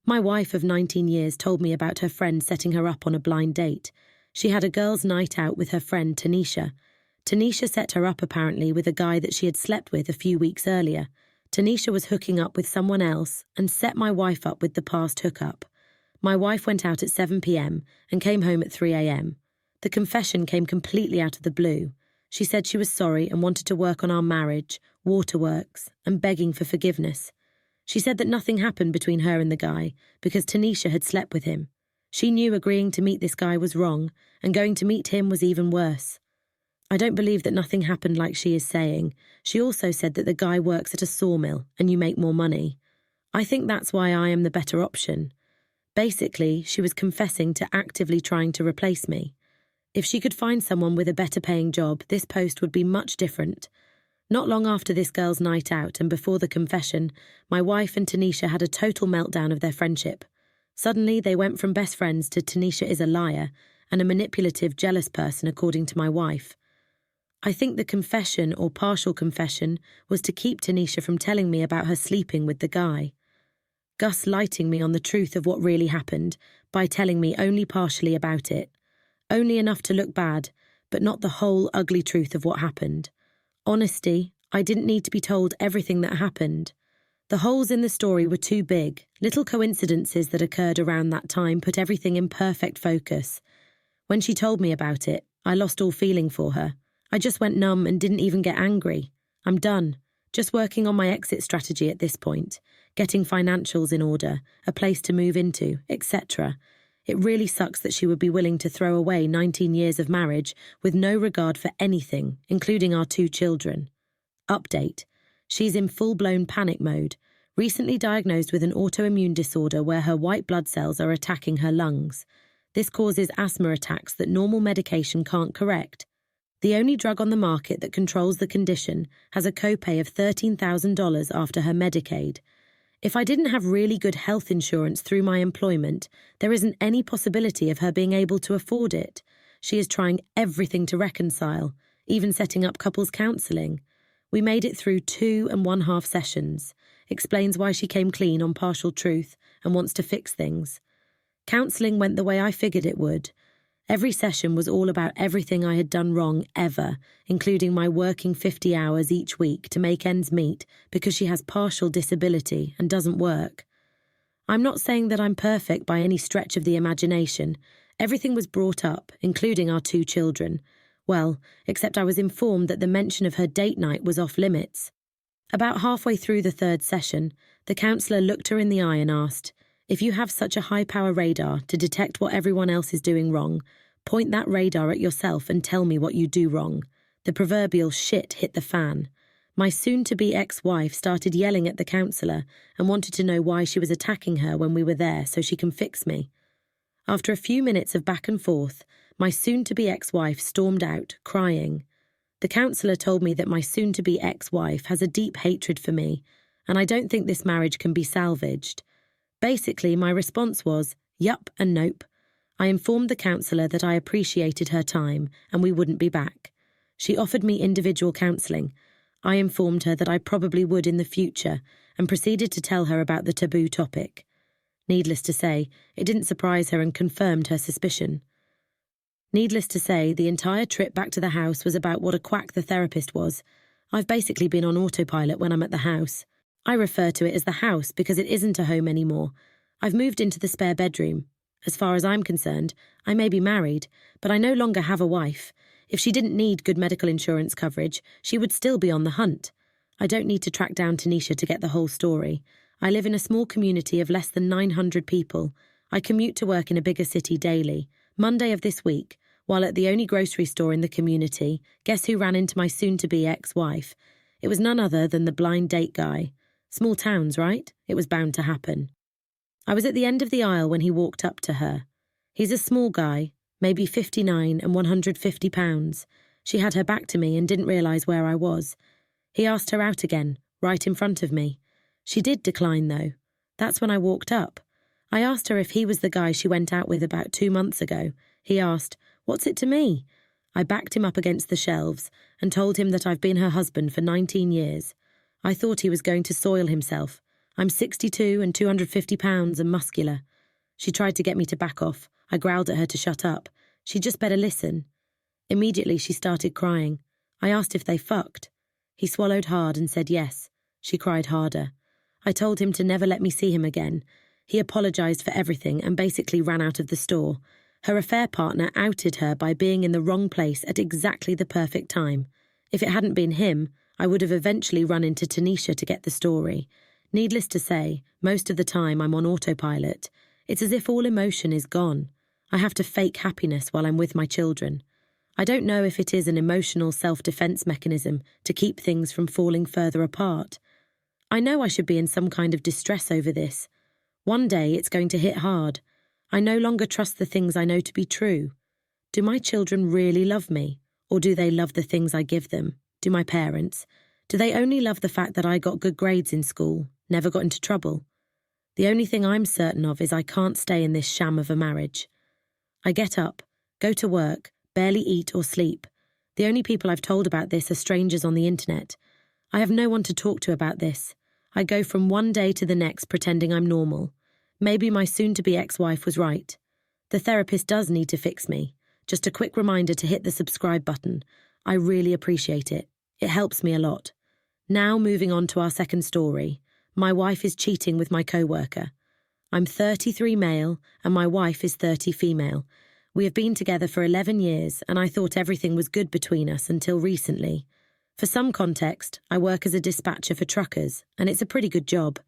My wife of 19 years told me about her friend setting her up on a blind date. She had a girls' night out with her friend Tanisha. Tanisha set her up apparently with a guy that she had slept with a few weeks earlier. Tanisha was hooking up with someone else and set my wife up with the past hookup. My wife went out at 7 p.m. and came home at 3 a.m. The confession came completely out of the blue. She said she was sorry and wanted to work on our marriage, waterworks, and begging for forgiveness. She said that nothing happened between her and the guy because Tanisha had slept with him. She knew agreeing to meet this guy was wrong and going to meet him was even worse. I don't believe that nothing happened like she is saying. She also said that the guy works at a sawmill and you make more money. I think that's why I am the better option. Basically, she was confessing to actively trying to replace me. If she could find someone with a better paying job, this post would be much different. Not long after this girl's night out and before the confession, my wife and Tanisha had a total meltdown of their friendship. Suddenly, they went from best friends to Tanisha is a liar and a manipulative, jealous person, according to my wife. I think the confession or partial confession was to keep Tanisha from telling me about her sleeping with the guy. Gus lighting me on the truth of what really happened by telling me only partially about it. Only enough to look bad, but not the whole ugly truth of what happened. Honesty, I didn't need to be told everything that happened. The holes in the story were too big. Little coincidences that occurred around that time put everything in perfect focus. When she told me about it, I lost all feeling for her. I just went numb and didn't even get angry. I'm done. Just working on my exit strategy at this point. Getting financials in order, a place to move into, etc. It really sucks that she would be willing to throw away 19 years of marriage with no regard for anything, including our 2 children. Update. She's in full-blown panic mode, recently diagnosed with an autoimmune disorder where her white blood cells are attacking her lungs. This causes asthma attacks that normal medication can't correct. The only drug on the market that controls the condition has a copay of $13,000 after her Medicaid. If I didn't have really good health insurance through my employment, there isn't any possibility of her being able to afford it. She is trying everything to reconcile, even setting up couples counselling. We made it through 2.5 sessions. Explains why she came clean on partial truth and wants to fix things. Counselling went the way I figured it would. Every session was all about everything I had done wrong ever, including my working 50 hours each week to make ends meet because she has partial disability and doesn't work. I'm not saying that I'm perfect by any stretch of the imagination. Everything was brought up, including our 2 children. Well, except I was informed that the mention of her date night was off limits. About halfway through the 3rd session, the counsellor looked her in the eye and asked, "If you have such a high-power radar to detect what everyone else is doing wrong, point that radar at yourself and tell me what you do wrong." The proverbial shit hit the fan. My soon-to-be ex-wife started yelling at the counsellor and wanted to know why she was attacking her when we were there so she can fix me. After a few minutes of back and forth, my soon-to-be ex-wife stormed out, crying. The counsellor told me that my soon-to-be ex-wife has a deep hatred for me, and I don't think this marriage can be salvaged. Basically, my response was, yup and nope. I informed the counsellor that I appreciated her time and we wouldn't be back. She offered me individual counselling. I informed her that I probably would in the future and proceeded to tell her about the taboo topic. Needless to say, it didn't surprise her and confirmed her suspicion. Needless to say, the entire trip back to the house was about what a quack the therapist was. I've basically been on autopilot when I'm at the house. I refer to it as the house because it isn't a home anymore. I've moved into the spare bedroom. As far as I'm concerned, I may be married, but I no longer have a wife. If she didn't need good medical insurance coverage, she would still be on the hunt. I don't need to track down Tanisha to get the whole story. I live in a small community of less than 900 people. I commute to work in a bigger city daily. Monday of this week, while at the only grocery store in the community, guess who ran into my soon-to-be ex-wife? It was none other than the blind date guy. Small towns, right? It was bound to happen. I was at the end of the aisle when he walked up to her. He's a small guy, maybe 59 and 150 pounds. She had her back to me and didn't realise where I was. He asked her out again, right in front of me. She did decline, though. That's when I walked up. I asked her if he was the guy she went out with about 2 months ago. He asked, "What's it to me?" I backed him up against the shelves and told him that I've been her husband for 19 years. I thought he was going to soil himself. I'm 62 and 250 pounds and muscular. She tried to get me to back off. I growled at her to shut up. She'd just better listen. Immediately she started crying. I asked if they fucked. He swallowed hard and said yes. She cried harder. I told him to never let me see him again. He apologised for everything and basically ran out of the store. Her affair partner outed her by being in the wrong place at exactly the perfect time. If it hadn't been him, I would have eventually run into Tanisha to get the story. Needless to say, most of the time I'm on autopilot. It's as if all emotion is gone. I have to fake happiness while I'm with my children. I don't know if it is an emotional self-defense mechanism to keep things from falling further apart. I know I should be in some kind of distress over this. One day it's going to hit hard. I no longer trust the things I know to be true. Do my children really love me? Or do they love the things I give them? Do my parents? Do they only love the fact that I got good grades in school, never got into trouble? The only thing I'm certain of is I can't stay in this sham of a marriage. I get up, go to work, barely eat or sleep. The only people I've told about this are strangers on the internet. I have no one to talk to about this. I go from one day to the next pretending I'm normal. Maybe my soon-to-be ex-wife was right. The therapist does need to fix me. Just a quick reminder to hit the subscribe button. I really appreciate it. It helps me a lot. Now moving on to our second story. My wife is cheating with my co-worker. I'm 33 male and my wife is 30 female. We have been together for 11 years and I thought everything was good between us until recently. For some context, I work as a dispatcher for truckers and it's a pretty good job.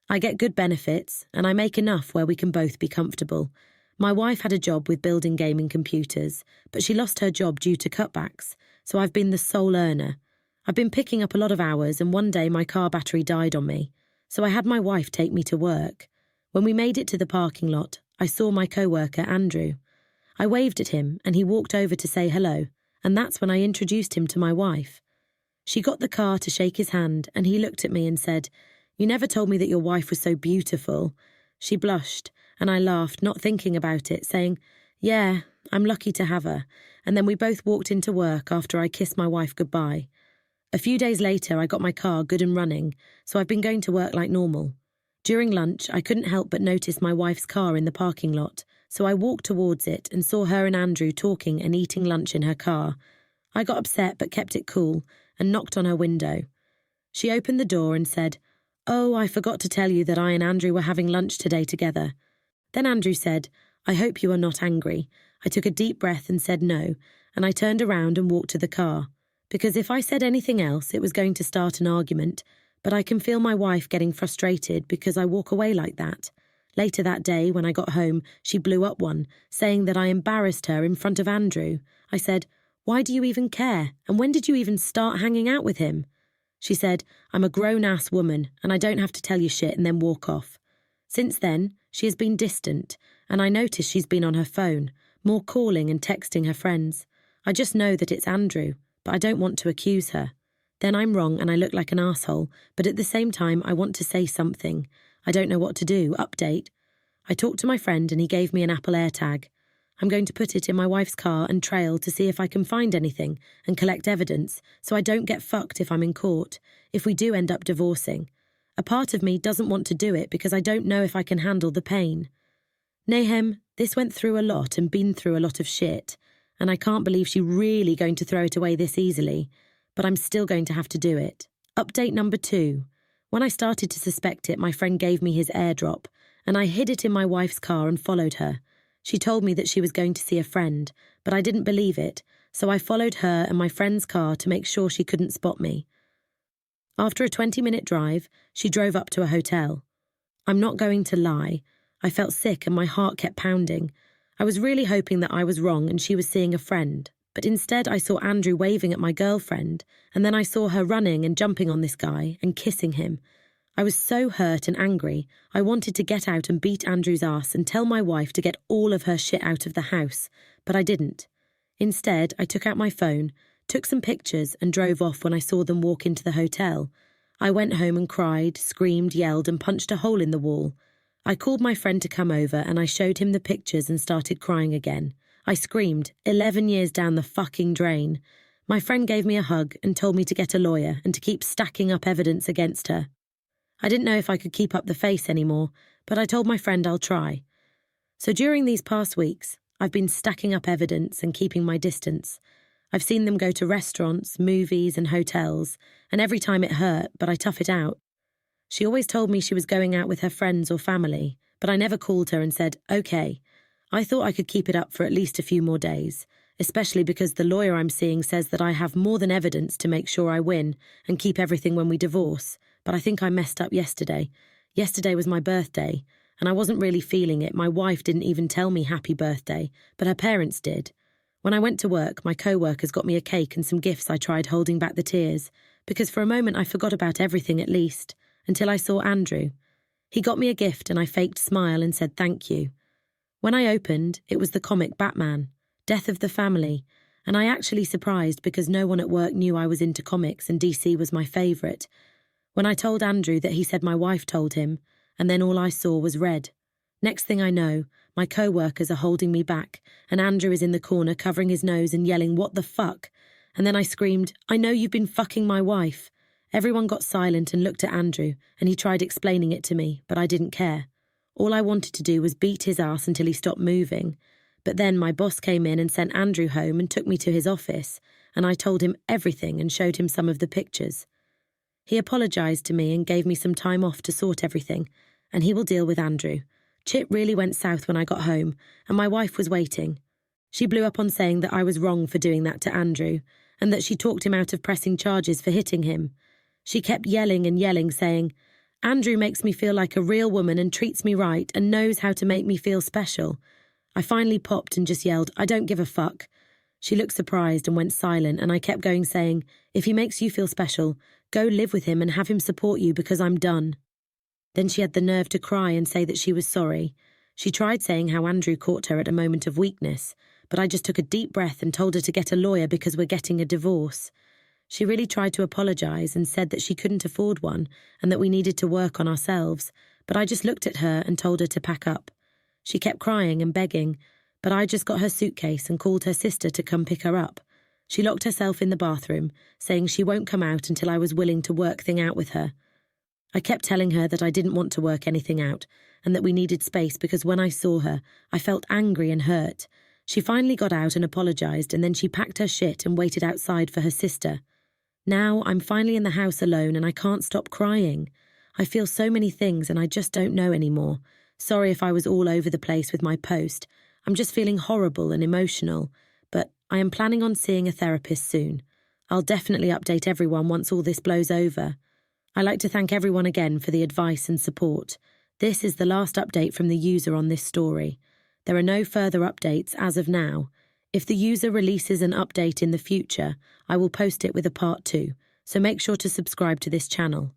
I get good benefits and I make enough where we can both be comfortable. My wife had a job with building gaming computers, but she lost her job due to cutbacks, so I've been the sole earner. I've been picking up a lot of hours and one day my car battery died on me, so I had my wife take me to work. When we made it to the parking lot, I saw my co-worker, Andrew. I waved at him and he walked over to say hello, and that's when I introduced him to my wife. She got the car to shake his hand and he looked at me and said, "You never told me that your wife was so beautiful." She blushed and I laughed, not thinking about it, saying, "Yeah, I'm lucky to have her." And then we both walked into work after I kissed my wife goodbye. A few days later, I got my car good and running, so I've been going to work like normal. During lunch, I couldn't help but notice my wife's car in the parking lot, so I walked towards it and saw her and Andrew talking and eating lunch in her car. I got upset but kept it cool and knocked on her window. She opened the door and said, "Oh, I forgot to tell you that I and Andrew were having lunch today together." Then Andrew said, "I hope you are not angry." I took a deep breath and said no, and I turned around and walked to the car. Because if I said anything else, it was going to start an argument, but I can feel my wife getting frustrated because I walk away like that. Later that day, when I got home, she blew up one, saying that I embarrassed her in front of Andrew. I said, "Why do you even care? And when did you even start hanging out with him?" She said, "I'm a grown-ass woman, and I don't have to tell you shit and then walk off." Since then, she has been distant, and I notice she's been on her phone, more calling and texting her friends. I just know that it's Andrew, but I don't want to accuse her. Then I'm wrong and I look like an asshole, but at the same time I want to say something. I don't know what to do. Update. I talked to my friend and he gave me an Apple AirTag. I'm going to put it in my wife's car and trail to see if I can find anything and collect evidence so I don't get fucked if I'm in court, if we do end up divorcing. A part of me doesn't want to do it because I don't know if I can handle the pain. Nahem, this went through a lot and been through a lot of shit, and I can't believe she's really going to throw it away this easily, but I'm still going to have to do it. Update number 2. When I started to suspect it, my friend gave me his airdrop, and I hid it in my wife's car and followed her. She told me that she was going to see a friend, but I didn't believe it, so I followed her and my friend's car to make sure she couldn't spot me. After a 20-minute drive, she drove up to a hotel. I'm not going to lie. I felt sick and my heart kept pounding. I was really hoping that I was wrong and she was seeing a friend, but instead I saw Andrew waving at my girlfriend, and then I saw her running and jumping on this guy and kissing him. I was so hurt and angry, I wanted to get out and beat Andrew's ass and tell my wife to get all of her shit out of the house, but I didn't. Instead, I took out my phone, took some pictures and drove off when I saw them walk into the hotel. I went home and cried, screamed, yelled and punched a hole in the wall. I called my friend to come over and I showed him the pictures and started crying again. I screamed, 11 years down the fucking drain. My friend gave me a hug and told me to get a lawyer and to keep stacking up evidence against her. I didn't know if I could keep up the face anymore, but I told my friend I'll try. So during these past weeks, I've been stacking up evidence and keeping my distance. I've seen them go to restaurants, movies, and hotels, and every time it hurt, but I tough it out. She always told me she was going out with her friends or family, but I never called her and said, okay. I thought I could keep it up for at least a few more days, especially because the lawyer I'm seeing says that I have more than evidence to make sure I win and keep everything when we divorce, but I think I messed up yesterday. Yesterday was my birthday, and I wasn't really feeling it. My wife didn't even tell me happy birthday, but her parents did. When I went to work, my co-workers got me a cake and some gifts. I tried holding back the tears, because for a moment I forgot about everything at least, until I saw Andrew. He got me a gift and I faked smile and said thank you. When I opened, it was the comic Batman, Death of the Family, and I actually surprised because no one at work knew I was into comics and DC was my favourite. When I told Andrew that, he said my wife told him, and then all I saw was red. Next thing I know, my co-workers are holding me back, and Andrew is in the corner covering his nose and yelling, "What the fuck?" And then I screamed, "I know you've been fucking my wife." Everyone got silent and looked at Andrew, and he tried explaining it to me, but I didn't care. All I wanted to do was beat his ass until he stopped moving. But then my boss came in and sent Andrew home and took me to his office, and I told him everything and showed him some of the pictures. He apologised to me and gave me some time off to sort everything, and he will deal with Andrew. Shit really went south when I got home, and my wife was waiting. She blew up on saying that I was wrong for doing that to Andrew, and that she talked him out of pressing charges for hitting him. She kept yelling and yelling, saying, "Andrew makes me feel like a real woman and treats me right and knows how to make me feel special." I finally popped and just yelled, "I don't give a fuck." She looked surprised and went silent, and I kept going saying, "If he makes you feel special, go live with him and have him support you because I'm done." Then she had the nerve to cry and say that she was sorry. She tried saying how Andrew caught her at a moment of weakness, but I just took a deep breath and told her to get a lawyer because we're getting a divorce. She really tried to apologise and said that she couldn't afford one and that we needed to work on ourselves, but I just looked at her and told her to pack up. She kept crying and begging, but I just got her suitcase and called her sister to come pick her up. She locked herself in the bathroom, saying she won't come out until I was willing to work things out with her. I kept telling her that I didn't want to work anything out and that we needed space because when I saw her, I felt angry and hurt. She finally got out and apologised, and then she packed her shit and waited outside for her sister. Now I'm finally in the house alone and I can't stop crying. I feel so many things and I just don't know anymore. Sorry if I was all over the place with my post. I'm just feeling horrible and emotional, but I am planning on seeing a therapist soon. I'll definitely update everyone once all this blows over. I'd like to thank everyone again for the advice and support. This is the last update from the user on this story. There are no further updates as of now. If the user releases an update in the future, I will post it with a part 2, so make sure to subscribe to this channel.